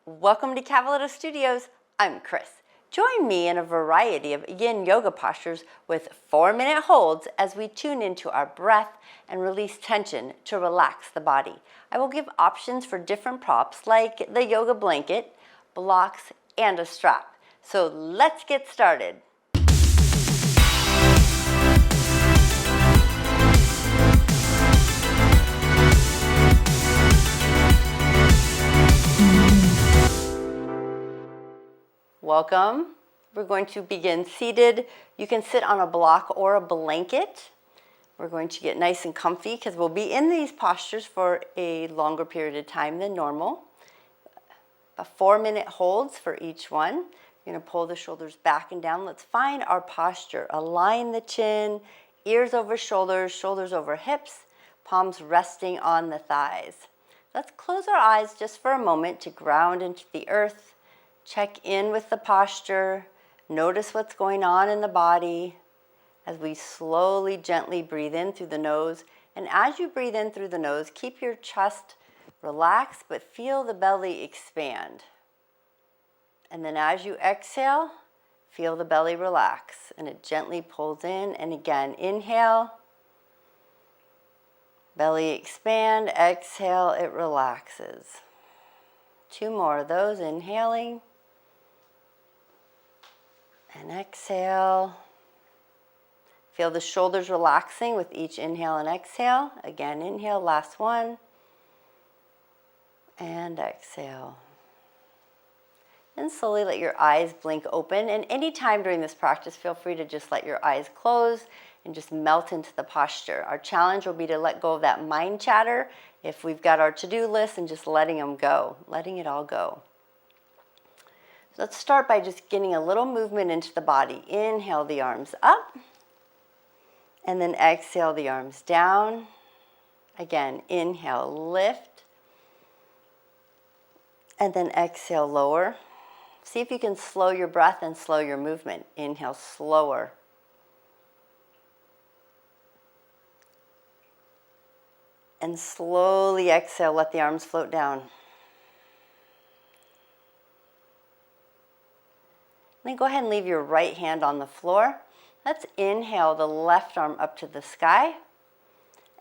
Welcome to Cavaletto Studios. I'm Chris. Join me in a variety of Yin Yoga postures with 4-minute holds as we tune into our breath and release tension to relax the body. I will give options for different props like the yoga blanket, blocks, and a strap. So let's get started. Welcome. We're going to begin seated. You can sit on a block or a blanket. We're going to get nice and comfy because we'll be in these postures for a longer period of time than normal. 4-minute holds for each one. You're going to pull the shoulders back and down. Let's find our posture. Align the chin, ears over shoulders, shoulders over hips, palms resting on the thighs. Let's close our eyes just for a moment to ground into the earth. Check in with the posture. Notice what's going on in the body as we slowly, gently breathe in through the nose. And as you breathe in through the nose, keep your chest relaxed, but feel the belly expand. And then as you exhale, feel the belly relax. And it gently pulls in. And again, inhale. Belly expand. Exhale, it relaxes. 2 more of those. Inhaling. And exhale. Feel the shoulders relaxing with each inhale and exhale. Again, inhale, last one. And exhale. And slowly let your eyes blink open. And anytime during this practice, feel free to just let your eyes close and just melt into the posture. Our challenge will be to let go of that mind chatter if we've got our to-do list and just letting them go, letting it all go. Let's start by just getting a little movement into the body. Inhale the arms up, and then exhale the arms down. Again, inhale, lift, and then exhale, lower. See if you can slow your breath and slow your movement. Inhale, slower. And slowly exhale, let the arms float down. Then go ahead and leave your right hand on the floor. Let's inhale the left arm up to the sky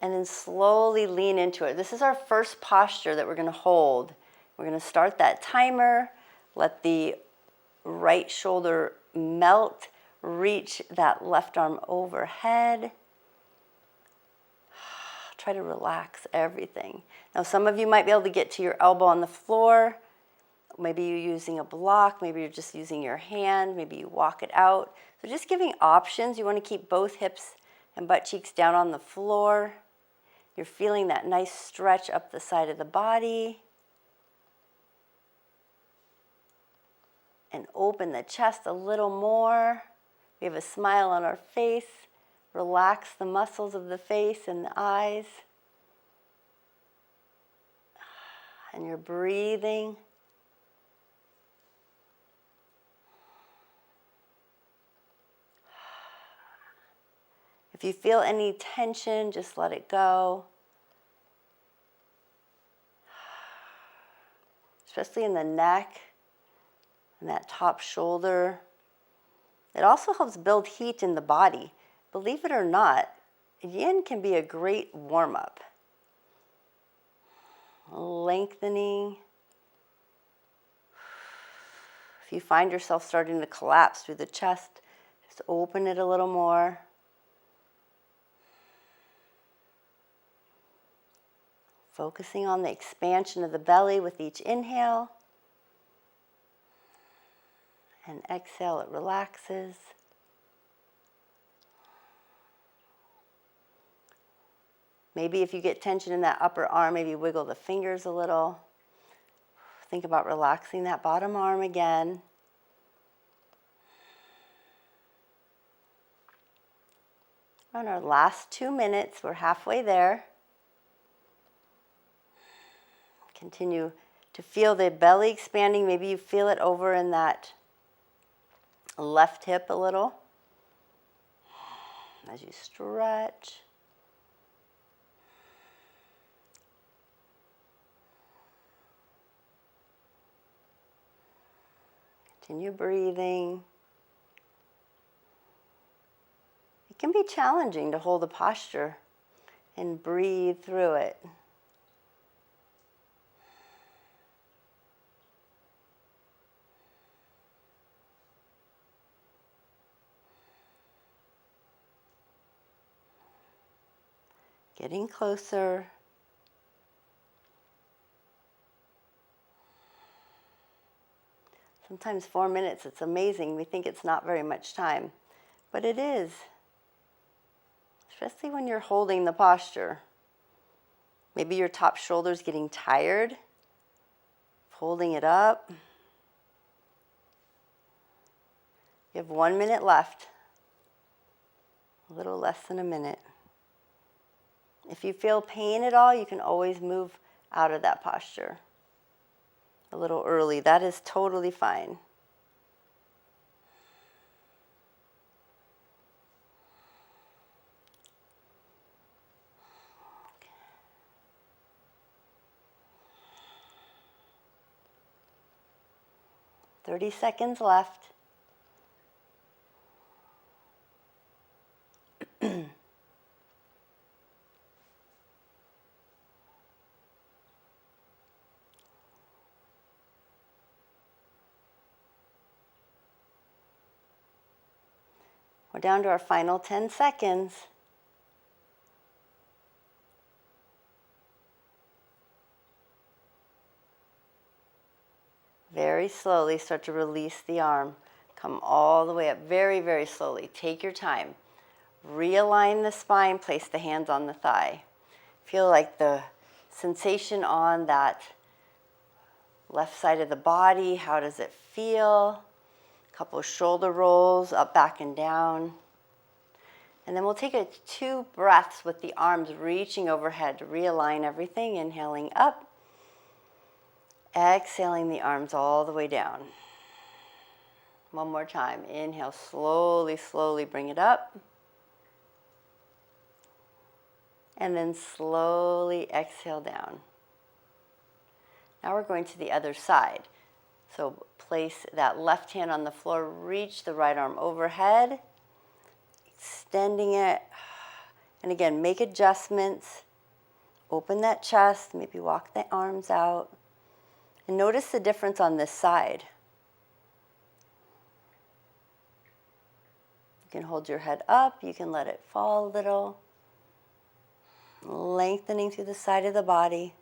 and then slowly lean into it. This is our first posture that we're going to hold. We're going to start that timer, let the right shoulder melt, reach that left arm overhead. Try to relax everything. Now some of you might be able to get to your elbow on the floor. Maybe you're using a block, maybe you're just using your hand, maybe you walk it out. So just giving options. You want to keep both hips and butt cheeks down on the floor. You're feeling that nice stretch up the side of the body. And open the chest a little more. We have a smile on our face. Relax the muscles of the face and the eyes. And you're breathing. If you feel any tension, just let it go. Especially in the neck and that top shoulder. It also helps build heat in the body. Believe it or not, Yin can be a great warm-up. Lengthening. If you find yourself starting to collapse through the chest, just open it a little more. Focusing on the expansion of the belly with each inhale. And exhale, it relaxes. Maybe if you get tension in that upper arm, maybe wiggle the fingers a little. Think about relaxing that bottom arm again. On our last 2 minutes, we're halfway there. Continue to feel the belly expanding. Maybe you feel it over in that left hip a little as you stretch. Continue breathing. It can be challenging to hold the posture and breathe through it. Getting closer. Sometimes 4 minutes, it's amazing. We think it's not very much time, but it is. Especially when you're holding the posture. Maybe your top shoulder's getting tired, holding it up. You have 1 minute left. A little less than a minute. If you feel pain at all, you can always move out of that posture a little early. That is totally fine. Okay. 30 seconds left. We're down to our final 10 seconds. Very slowly start to release the arm. Come all the way up very, very slowly. Take your time. Realign the spine, place the hands on the thigh. Feel like the sensation on that left side of the body. How does it feel? A couple of shoulder rolls up, back, and down. And then we'll take 2 breaths with the arms reaching overhead to realign everything. Inhaling up. Exhaling the arms all the way down. One more time. Inhale, slowly, slowly bring it up. And then slowly exhale down. Now we're going to the other side. So place that left hand on the floor, reach the right arm overhead, extending it. And again, make adjustments. Open that chest, maybe walk the arms out. And notice the difference on this side. You can hold your head up, you can let it fall a little. Lengthening through the side of the body.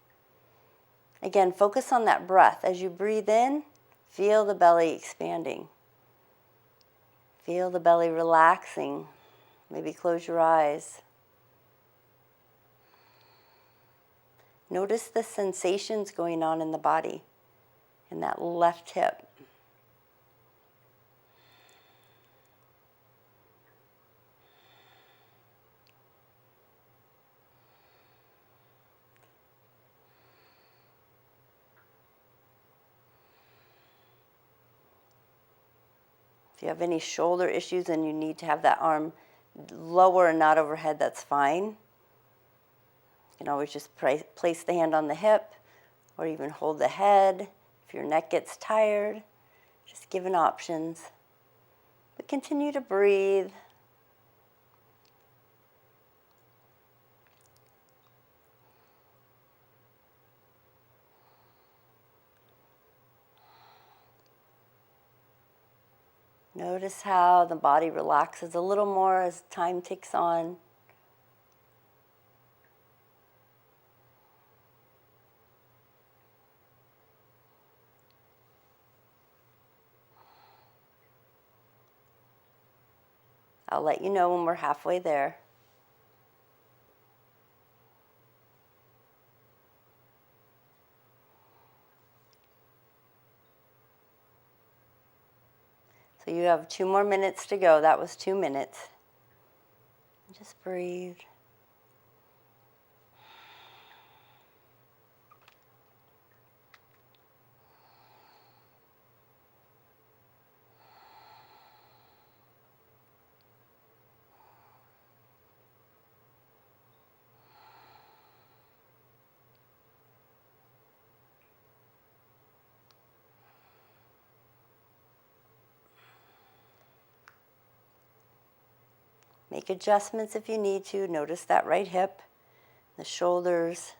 Again, focus on that breath. As you breathe in, feel the belly expanding. Feel the belly relaxing. Maybe close your eyes. Notice the sensations going on in the body, in that left hip. If you have any shoulder issues and you need to have that arm lower and not overhead, that's fine. You can always just place the hand on the hip or even hold the head. If your neck gets tired, just given options. But continue to breathe. Notice how the body relaxes a little more as time ticks on. I'll let you know when we're halfway there. So you have 2 more minutes to go. That was 2 minutes. Just breathe. Make adjustments if you need to. Notice that right hip, the shoulders.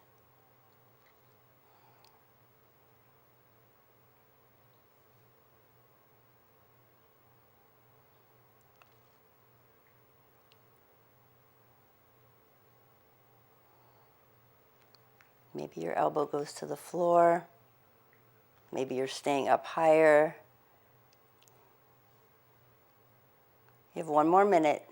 Maybe your elbow goes to the floor. Maybe you're staying up higher. You have 1 more minute.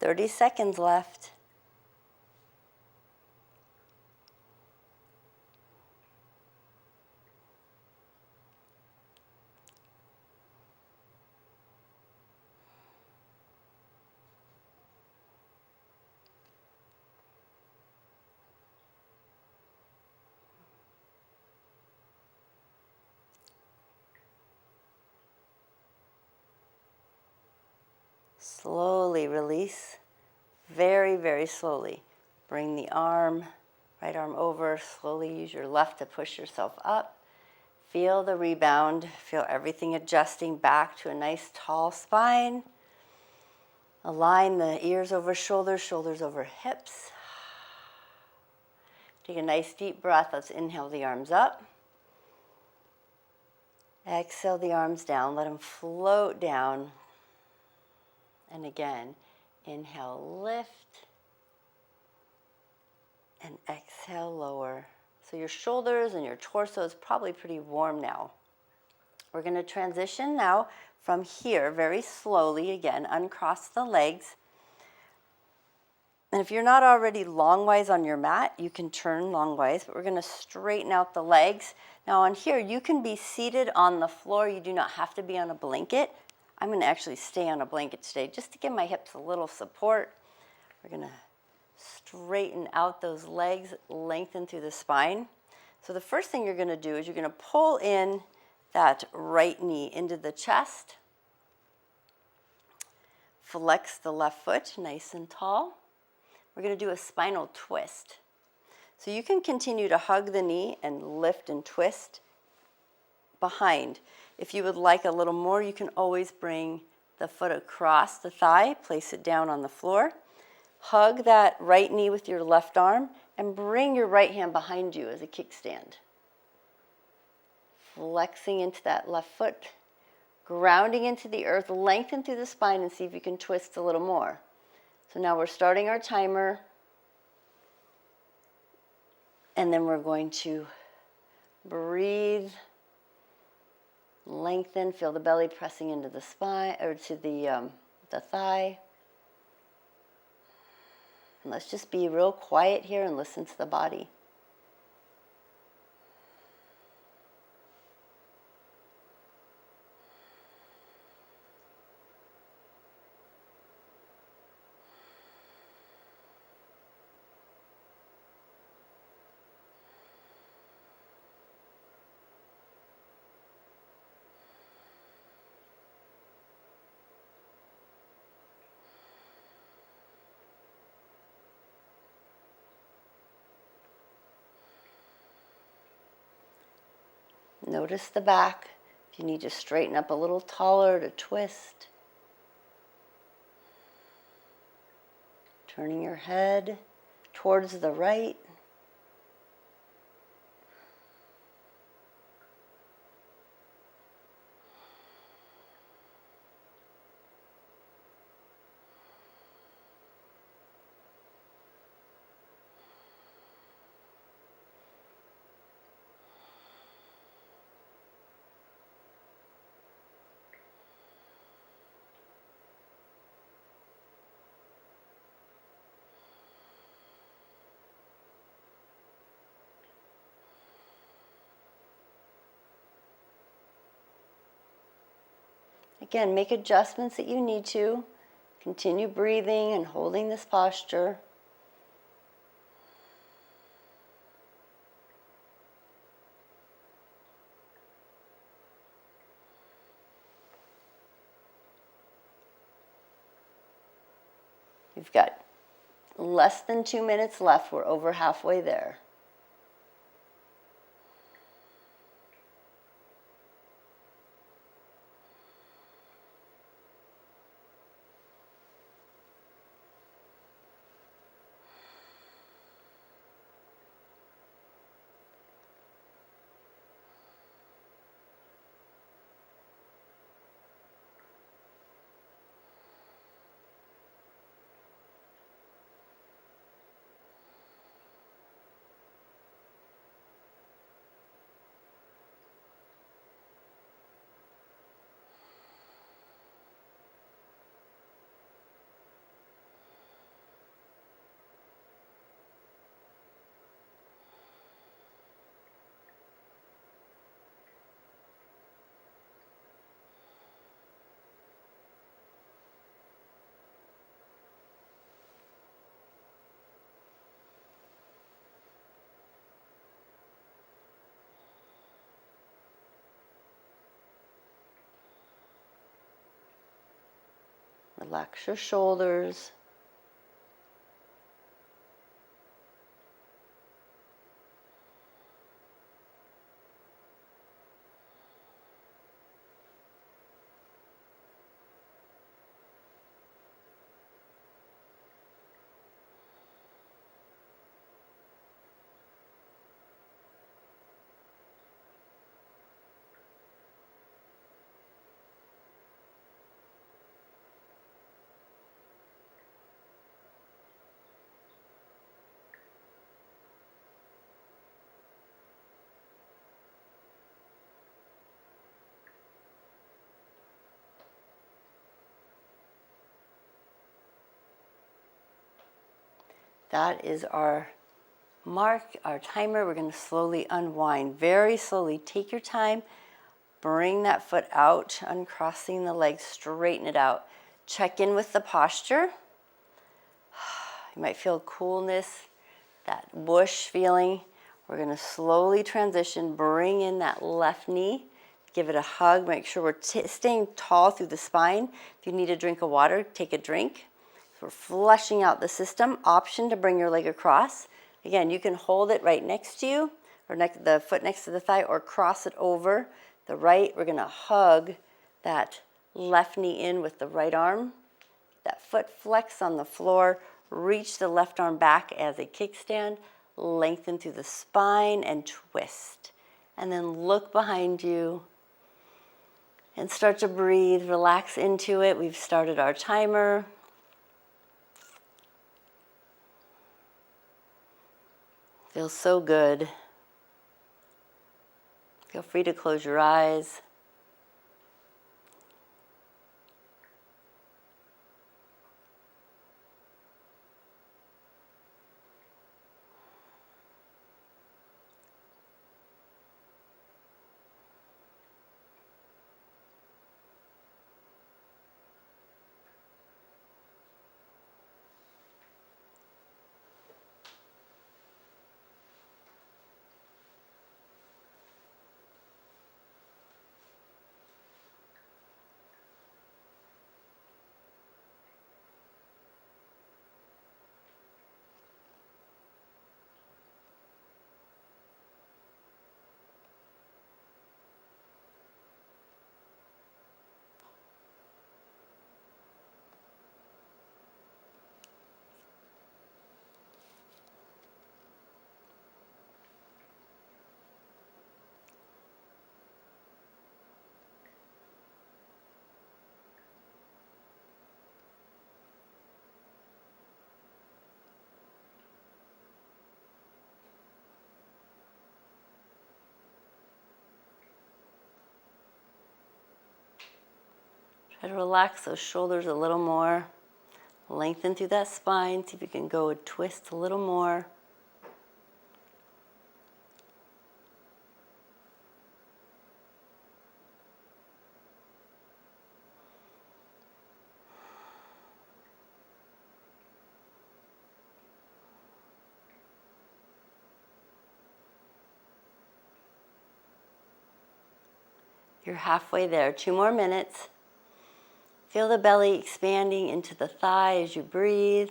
Thirty seconds left. Slowly release, very, very slowly. Bring the arm, right arm over, slowly use your left to push yourself up. Feel the rebound, feel everything adjusting back to a nice tall spine. Align the ears over shoulders, shoulders over hips. Take a nice deep breath. Let's inhale the arms up. Exhale the arms down, let them float down. And again, inhale, lift, and exhale, lower. So your shoulders and your torso is probably pretty warm now. We're going to transition now from here very slowly. Again, uncross the legs. And if you're not already longwise on your mat, you can turn longwise, but we're going to straighten out the legs. Now on here, you can be seated on the floor. You do not have to be on a blanket. I'm going to actually stay on a blanket today just to give my hips a little support. We're going to straighten out those legs, lengthen through the spine. So the first thing you're going to do is you're going to pull in that right knee into the chest. Flex the left foot nice and tall. We're going to do a spinal twist. So you can continue to hug the knee and lift and twist behind. If you would like a little more, you can always bring the foot across the thigh, place it down on the floor. Hug that right knee with your left arm and bring your right hand behind you as a kickstand. Flexing into that left foot, grounding into the earth, lengthen through the spine and see if you can twist a little more. So now we're starting our timer. And then we're going to breathe, lengthen, feel the belly pressing into the spine or to the thigh. And let's just be real quiet here and listen to the body. Notice the back. If you need to straighten up a little taller, to twist. Turning your head towards the right. Again, make adjustments that you need to. Continue breathing and holding this posture. We've got less than 2 minutes left. We're over halfway there. Relax your shoulders. That is our mark, our timer. We're going to slowly unwind. Very slowly. Take your time. Bring that foot out, uncrossing the legs, straighten it out. Check in with the posture. You might feel coolness, that whoosh feeling. We're going to slowly transition. Bring in that left knee. Give it a hug. Make sure we're staying tall through the spine. If you need a drink of water, take a drink. So we're flushing out the system. Option to bring your leg across. Again, you can hold it right next to you, or the foot next to the thigh, or cross it over the right. We're going to hug that left knee in with the right arm. That foot flex on the floor. Reach the left arm back as a kickstand. Lengthen through the spine and twist. And then look behind you and start to breathe. Relax into it. We've started our timer. Feels so good. Feel free to close your eyes. Try to relax those shoulders a little more. Lengthen through that spine. See if you can go a twist a little more. You're halfway there. 2 more minutes. Feel the belly expanding into the thigh as you breathe.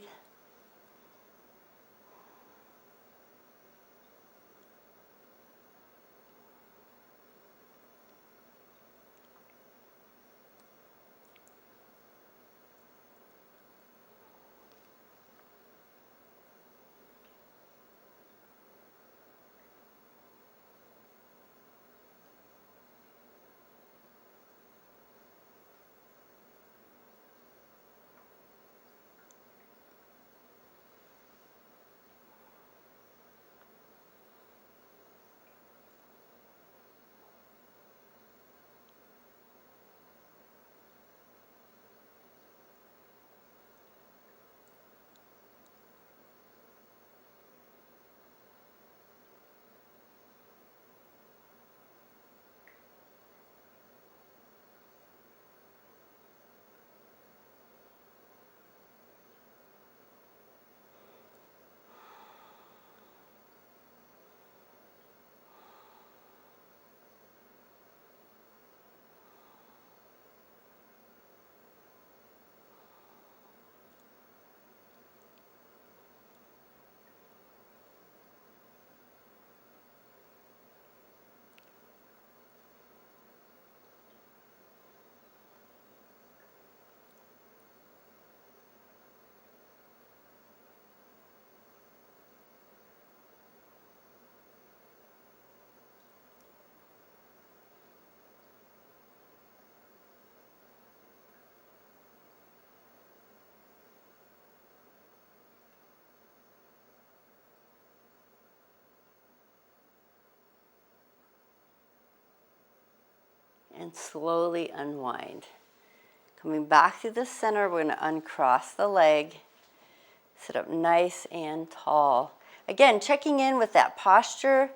And slowly unwind. Coming back to the center, we're going to uncross the leg. Sit up nice and tall. Again, checking in with that posture.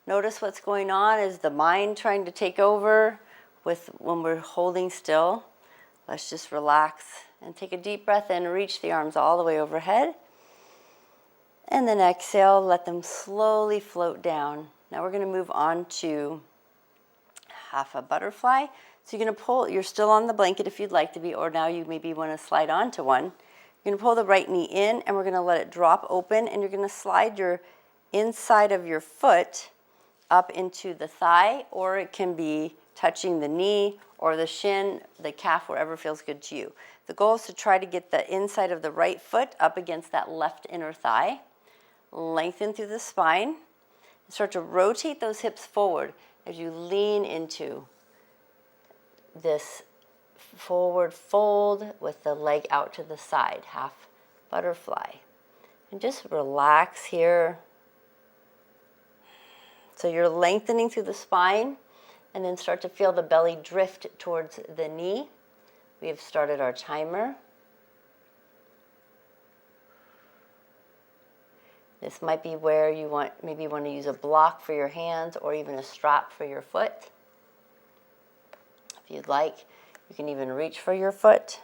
Notice what's going on. Is the mind trying to take over with when we're holding still? Let's just relax and take a deep breath in. Reach the arms all the way overhead. And then exhale, let them slowly float down. Now we're going to move on to half a butterfly. So you're going to pull, you're still on the blanket if you'd like to be, or now you maybe want to slide onto one. You're going to pull the right knee in, and we're going to let it drop open, and you're going to slide your inside of your foot up into the thigh, or it can be touching the knee or the shin, the calf, wherever feels good to you. The goal is to try to get the inside of the right foot up against that left inner thigh. Lengthen through the spine. Start to rotate those hips forward as you lean into this forward fold with the leg out to the side, half butterfly. And just relax here. So you're lengthening through the spine, and then start to feel the belly drift towards the knee. We have started our timer. This might be where you maybe want to use a block for your hands or even a strap for your foot. If you'd like, you can even reach for your foot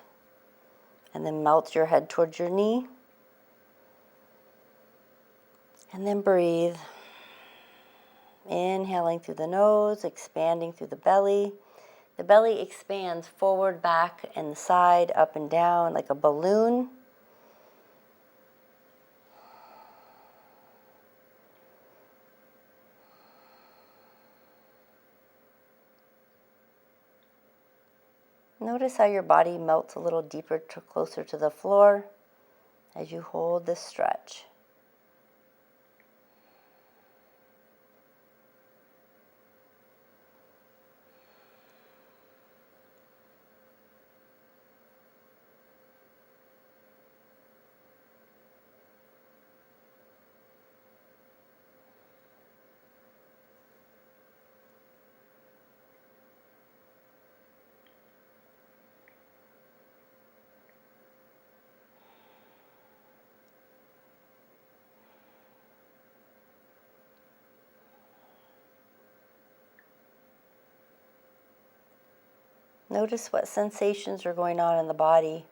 and then melt your head towards your knee. And then breathe. Inhaling through the nose, expanding through the belly. The belly expands forward, back, and the side, up and down like a balloon. Notice how your body melts a little deeper, closer to the floor as you hold this stretch. Notice what sensations are going on in the body.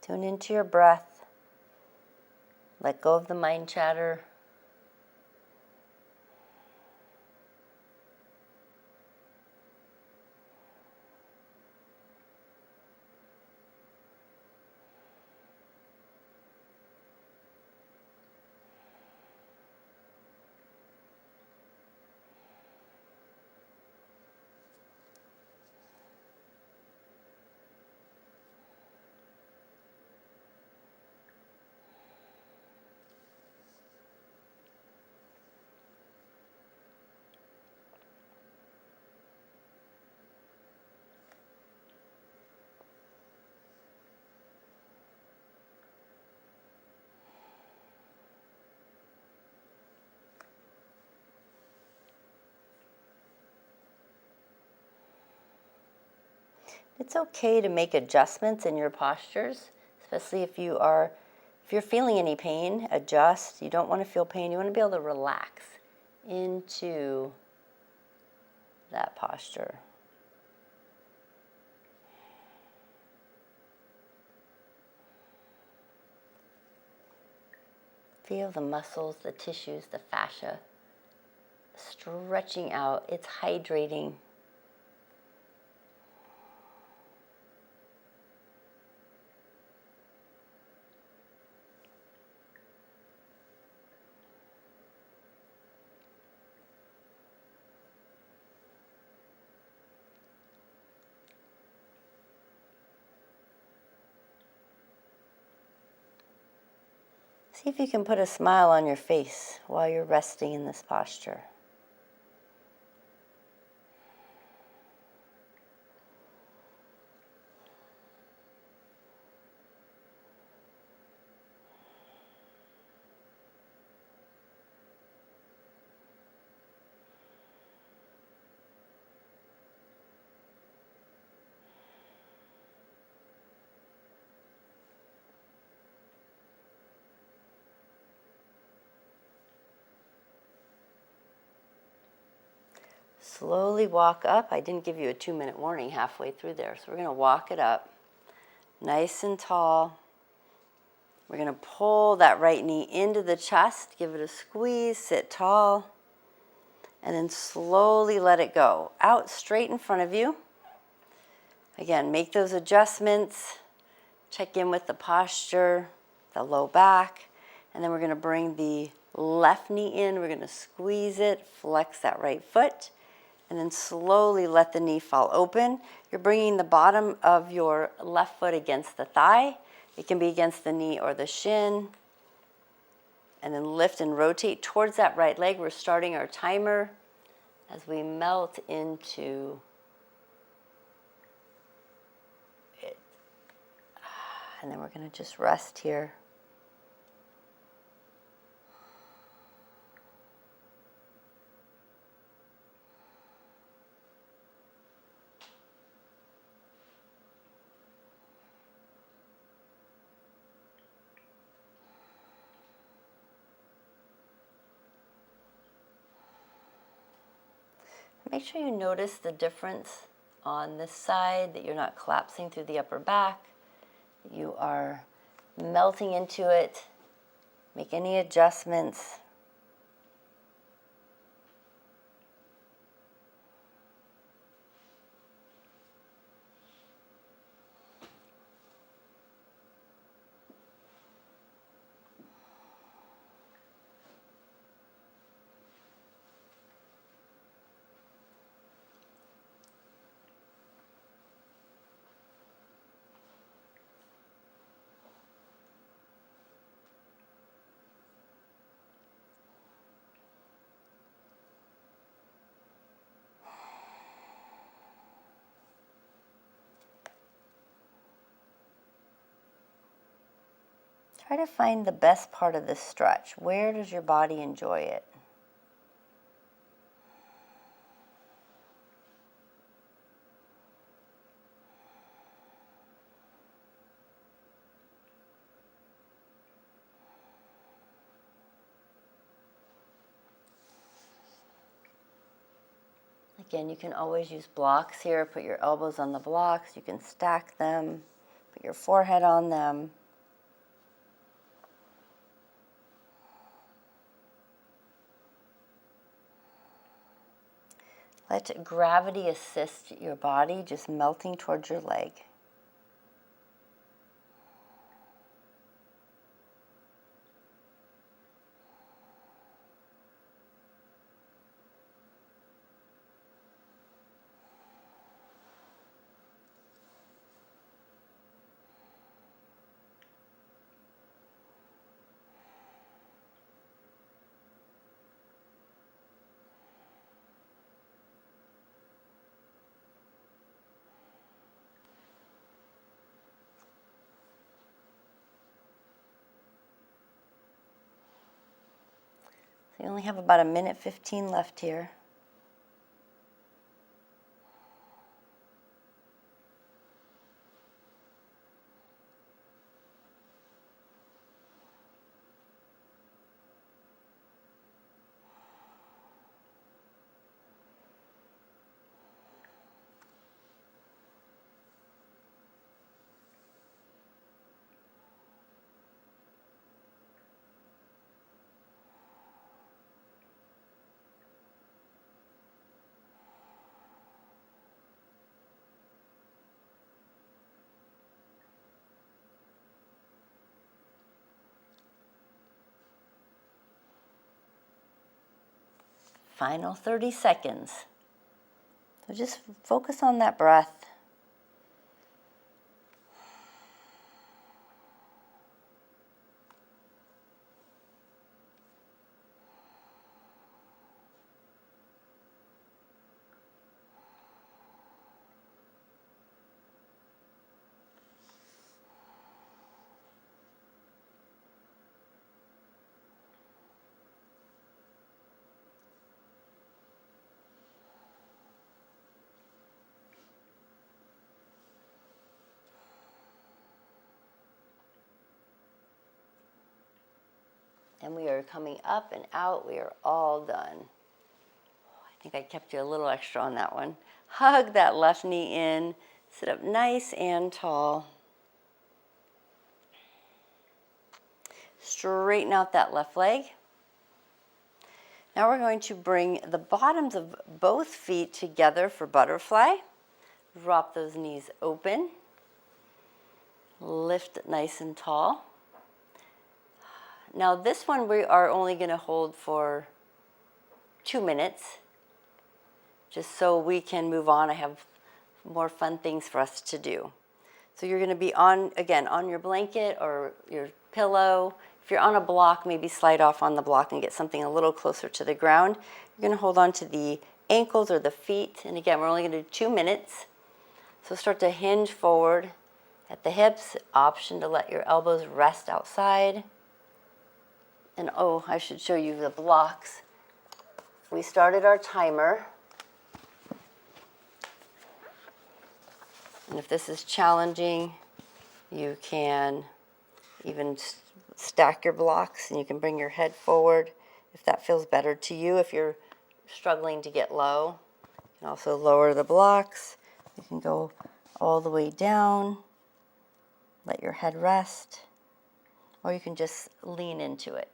Tune into your breath. Let go of the mind chatter. It's okay to make adjustments in your postures, especially if you're feeling any pain, adjust. You don't want to feel pain. You want to be able to relax into that posture. Feel the muscles, the tissues, the fascia stretching out. It's hydrating. See if you can put a smile on your face while you're resting in this posture. Slowly walk up. I didn't give you a 2-minute warning halfway through there, so we're going to walk it up nice and tall. We're going to pull that right knee into the chest, give it a squeeze, sit tall, and then slowly let it go out straight in front of you. Again, make those adjustments, check in with the posture, the low back, and then we're going to bring the left knee in. We're going to squeeze it, flex that right foot, and then slowly let the knee fall open. You're bringing the bottom of your left foot against the thigh. It can be against the knee or the shin. And then lift and rotate towards that right leg. We're starting our timer as we melt into it. And then we're going to just rest here. Make sure you notice the difference on this side, that you're not collapsing through the upper back. You are melting into it. Make any adjustments. Try to find the best part of this stretch. Where does your body enjoy it? Again, you can always use blocks here. Put your elbows on the blocks. You can stack them. Put your forehead on them. Let gravity assist your body, just melting towards your leg. So you only have about 1:15 left here. Final 30 seconds. So just focus on that breath. And we are coming up and out. We are all done. I think I kept you a little extra on that one. Hug that left knee in. Sit up nice and tall. Straighten out that left leg. Now we're going to bring the bottoms of both feet together for butterfly. Drop those knees open. Lift nice and tall. Now this one we are only going to hold for 2 minutes, just so we can move on. I have more fun things for us to do. So you're going to be again, on your blanket or your pillow. If you're on a block, maybe slide off on the block and get something a little closer to the ground. You're going to hold on to the ankles or the feet. And again, we're only going to do 2 minutes. So start to hinge forward at the hips. Option to let your elbows rest outside. And oh, I should show you the blocks. We started our timer. And if this is challenging, you can even stack your blocks and you can bring your head forward if that feels better to you. If you're struggling to get low, you can also lower the blocks. You can go all the way down, let your head rest, or you can just lean into it.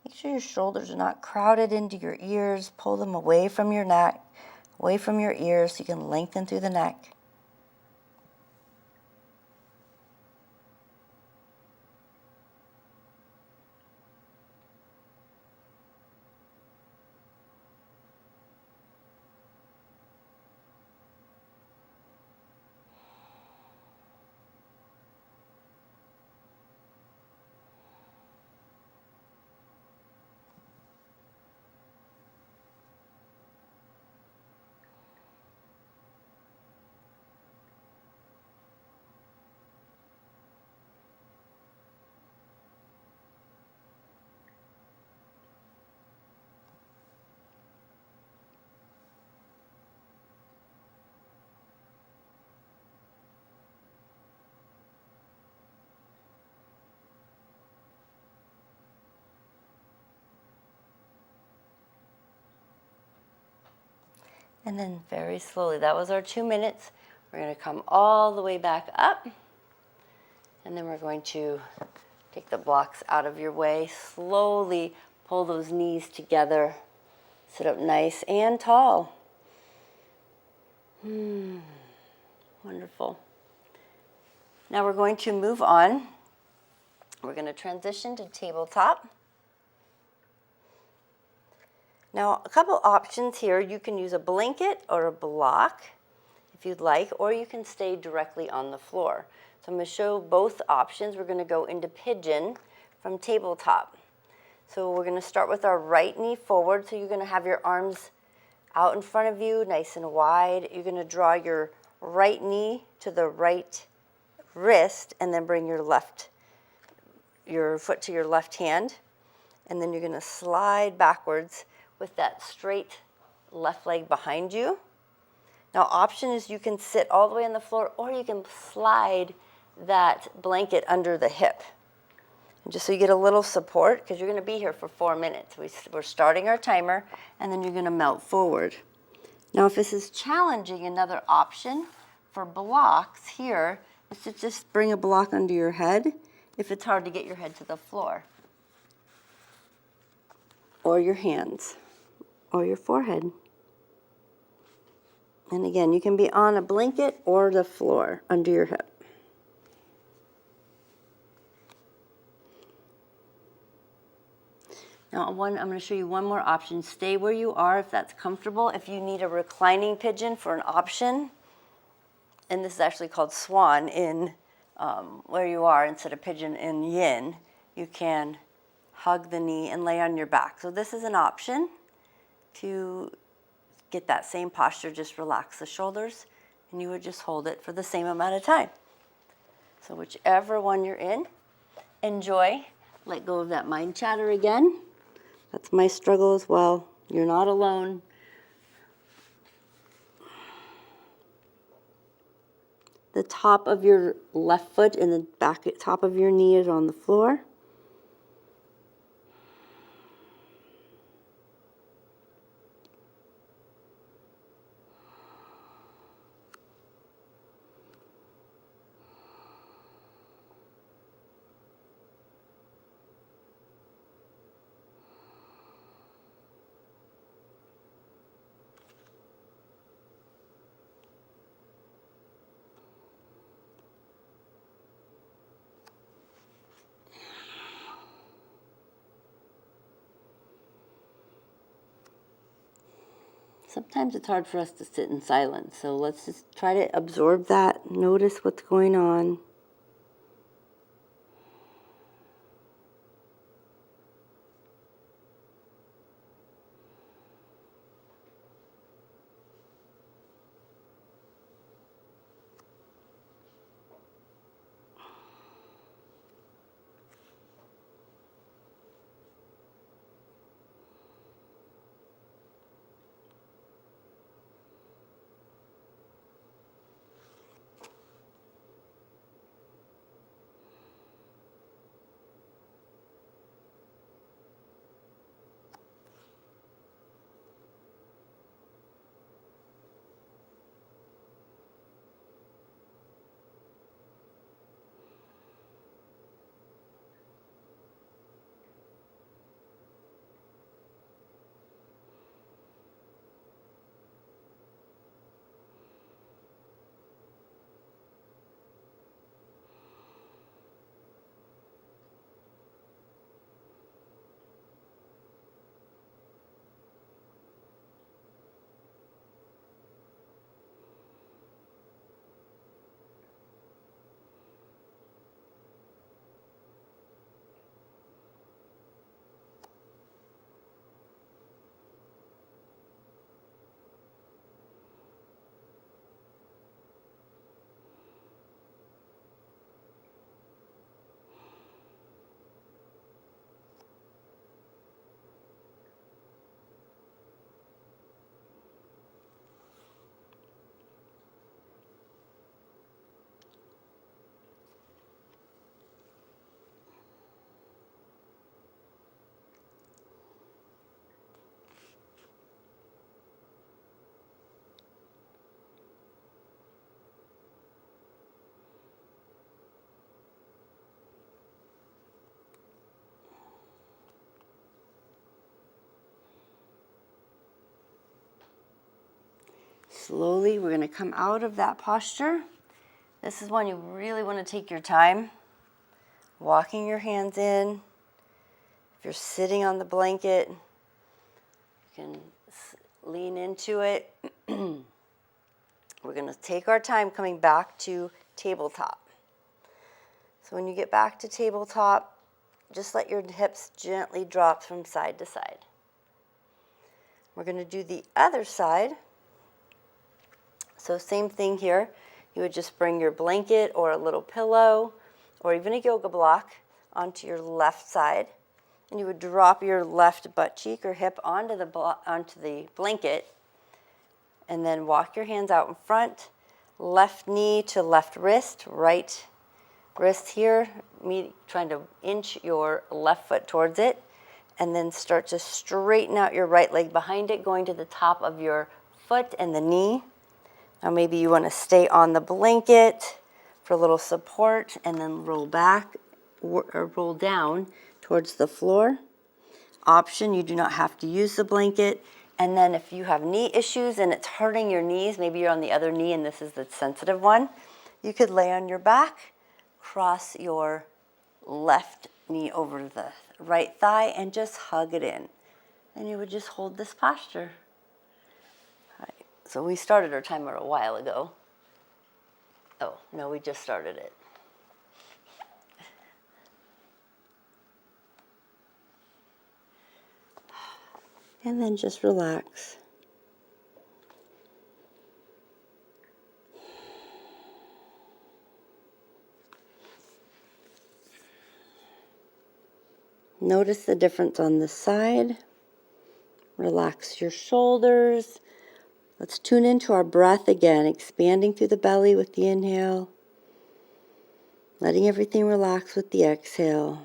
Make sure your shoulders are not crowded into your ears. Pull them away from your neck, away from your ears so you can lengthen through the neck. And then very slowly, that was our 2 minutes. We're going to come all the way back up. And then we're going to take the blocks out of your way. Slowly pull those knees together. Sit up nice and tall. Wonderful. Now we're going to move on. We're going to transition to tabletop. Now, a couple options here. You can use a blanket or a block if you'd like, or you can stay directly on the floor. So I'm going to show both options. We're going to go into pigeon from tabletop. So we're going to start with our right knee forward. So you're going to have your arms out in front of you, nice and wide. You're going to draw your right knee to the right wrist and then bring your foot to your left hand. And then you're going to slide backwards with that straight left leg behind you. Now, option is you can sit all the way on the floor or you can slide that blanket under the hip. Just so you get a little support, because you're going to be here for 4 minutes. We're starting our timer, and then you're going to melt forward. Now, if this is challenging, another option for blocks here is to just bring a block under your head if it's hard to get your head to the floor, or your hands, or your forehead. And again, you can be on a blanket or the floor under your hip. Now, I'm going to show you one more option. Stay where you are if that's comfortable. If you need a reclining pigeon for an option, and this is actually called swan in where you are instead of pigeon in yin, you can hug the knee and lay on your back. So this is an option to get that same posture. Just relax the shoulders, and you would just hold it for the same amount of time. So whichever one you're in, enjoy. Let go of that mind chatter again. That's my struggle as well. You're not alone. The top of your left foot and the top of your knee is on the floor. Sometimes it's hard for us to sit in silence, so let's just try to absorb that, notice what's going on. Slowly, we're going to come out of that posture. This is one you really want to take your time. Walking your hands in. If you're sitting on the blanket, you can lean into it. We're going to take our time coming back to tabletop. So when you get back to tabletop, just let your hips gently drop from side to side. We're going to do the other side. So same thing here. You would just bring your blanket or a little pillow or even a yoga block onto your left side. And you would drop your left butt cheek or hip onto the blanket. And then walk your hands out in front. Left knee to left wrist, right Wrist here, trying to inch your left foot towards it, and then start to straighten out your right leg behind it, going to the top of your foot and the knee. Now maybe you want to stay on the blanket for a little support and then roll back or roll down towards the floor. Option, you do not have to use the blanket. And then if you have knee issues and it's hurting your knees, maybe you're on the other knee and this is the sensitive one, you could lay on your back, cross your left knee over the right thigh and just hug it in. And you would just hold this posture. All right. So we started our timer a while ago. Oh, no, we just started it. And then just relax. Notice the difference on the side. Relax your shoulders. Let's tune into our breath again, expanding through the belly with the inhale, letting everything relax with the exhale.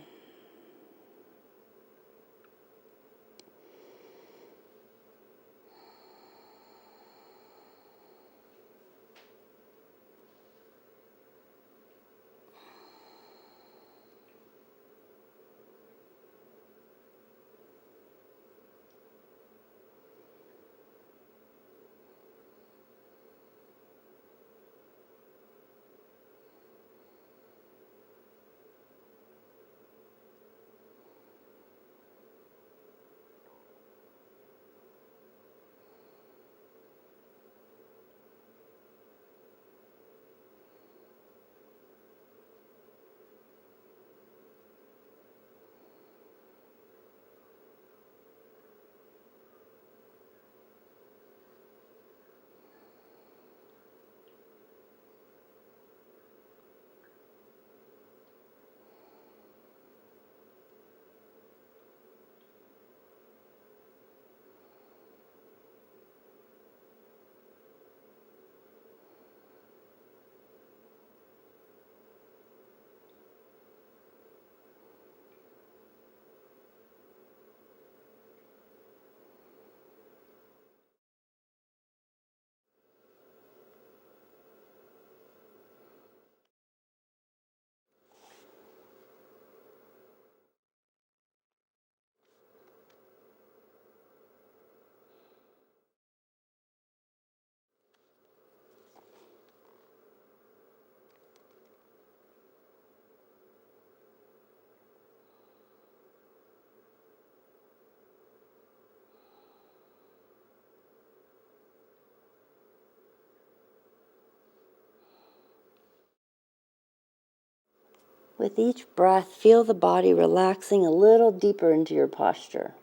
With each breath, feel the body relaxing a little deeper into your posture.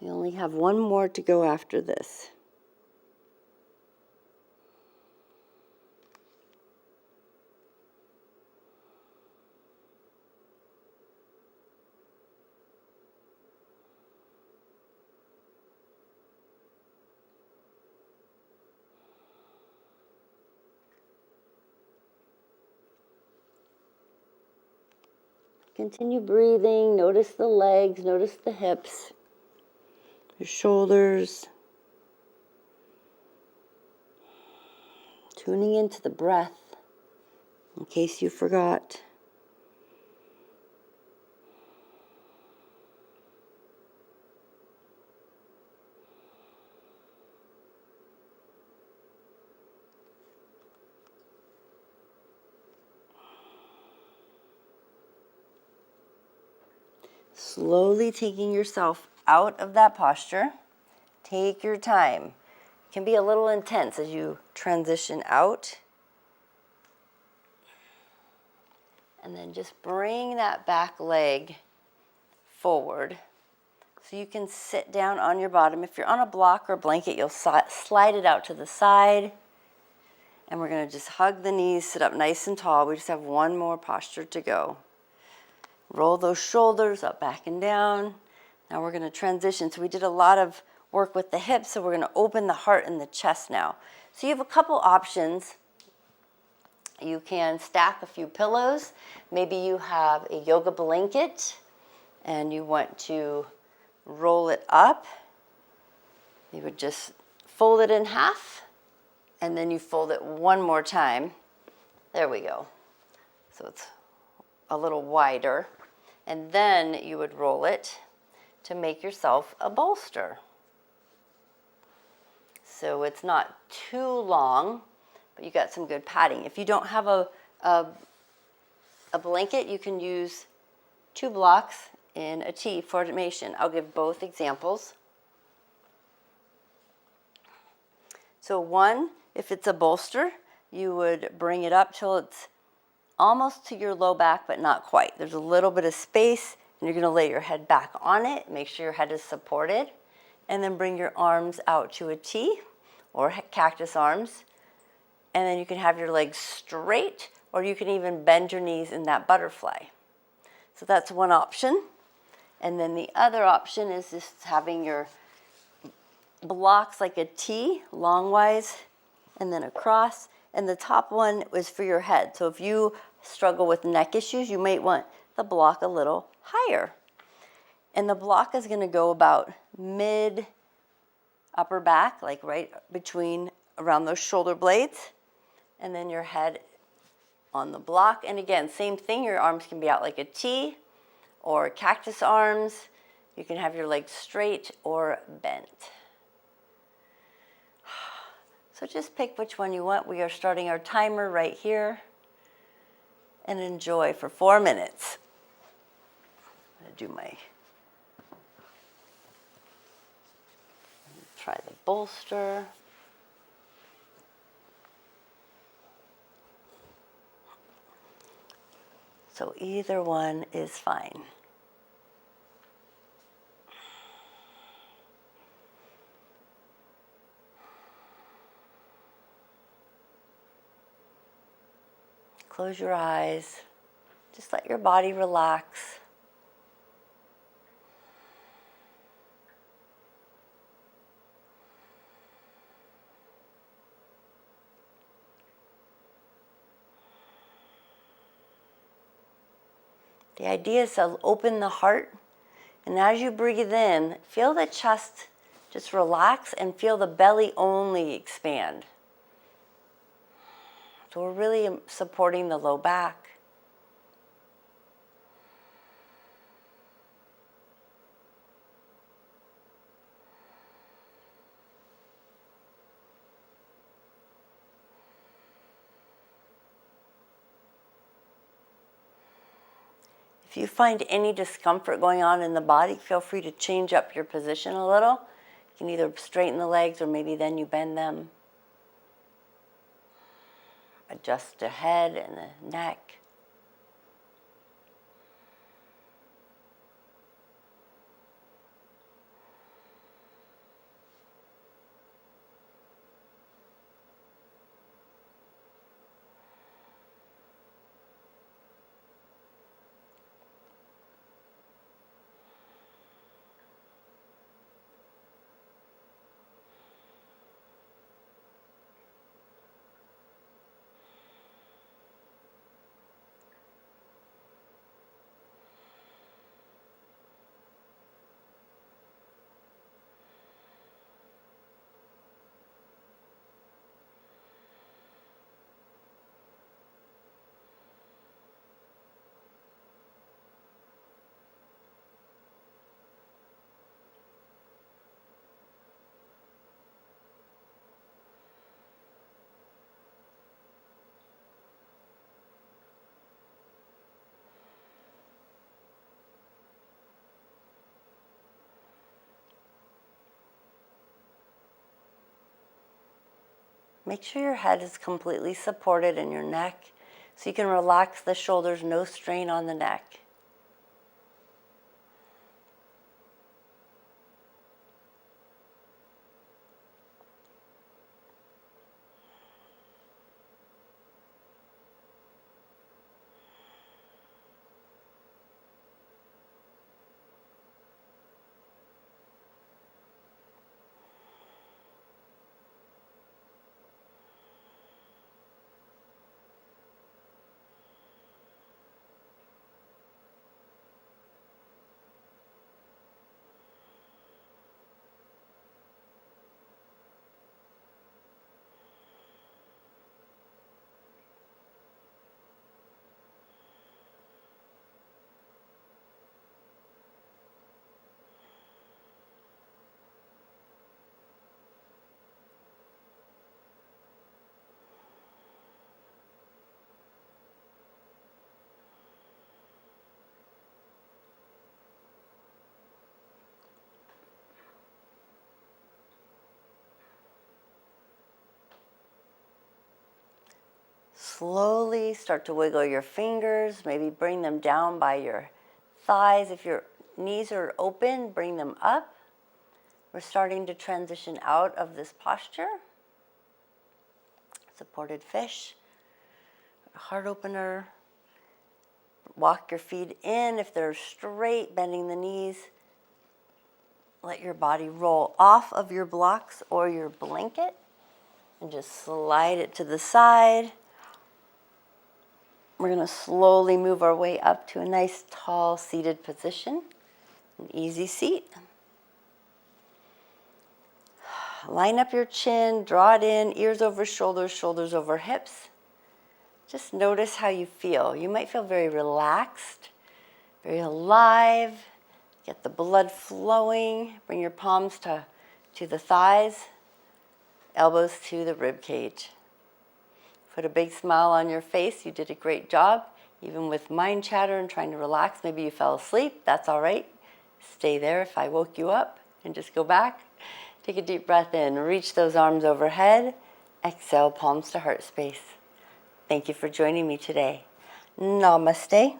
We only have one more to go after this. Continue breathing. Notice the legs, notice the hips, your shoulders. Tuning into the breath, in case you forgot. Slowly taking yourself out of that posture. Take your time. It can be a little intense as you transition out. And then just bring that back leg forward. So you can sit down on your bottom. If you're on a block or a blanket, you'll slide it out to the side. And we're going to just hug the knees, sit up nice and tall. We just have one more posture to go. Roll those shoulders up, back, and down. Now we're going to transition. So we did a lot of work with the hips, so we're going to open the heart and the chest now. So you have a couple options. You can stack a few pillows. Maybe you have a yoga blanket and you want to roll it up. You would just fold it in half, and then you fold it one more time. There we go. So it's a little wider. And then you would roll it to make yourself a bolster. So it's not too long, but you got some good padding. If you don't have a blanket, you can use 2 blocks in a T formation. I'll give both examples. So one, if it's a bolster, you would bring it up till it's almost to your low back, but not quite. There's a little bit of space, and you're going to lay your head back on it. Make sure your head is supported, and then bring your arms out to a T or cactus arms. And then you can have your legs straight, or you can even bend your knees in that butterfly. So that's one option. And then the other option is just having your blocks like a T, longwise, and then across. And the top one is for your head. So if you struggle with neck issues, you might want the block a little higher. And the block is going to go about mid upper back, like right between around those shoulder blades. And then your head on the block. And again, same thing, your arms can be out like a T or cactus arms. You can have your legs straight or bent. So just pick which one you want. We are starting our timer right here. And enjoy for 4 minutes. I'm going to do my, try the bolster. So either one is fine. Close your eyes. Just let your body relax. The idea is to open the heart, and as you breathe in, feel the chest just relax and feel the belly only expand. So we're really supporting the low back. If you find any discomfort going on in the body, feel free to change up your position a little. You can either straighten the legs or maybe then you bend them. Adjust the head and the neck. Make sure your head is completely supported in your neck so you can relax the shoulders, no strain on the neck. slowly start to wiggle your fingers, maybe bring them down by your thighs. If your knees are open, bring them up. We're starting to transition out of this posture. Supported fish, heart opener. Walk your feet in. If they're straight, bending the knees. Let your body roll off of your blocks or your blanket and just slide it to the side. We're going to slowly move our way up to a nice tall seated position, an easy seat. Line up your chin, draw it in, ears over shoulders, shoulders over hips. Just notice how you feel. You might feel very relaxed, very alive. Get the blood flowing. Bring your palms to the thighs, elbows to the rib cage. Put a big smile on your face. You did a great job. Even with mind chatter and trying to relax, maybe you fell asleep. That's all right. Stay there if I woke you up and just go back. Take a deep breath in. Reach those arms overhead. Exhale, palms to heart space. Thank you for joining me today. Namaste.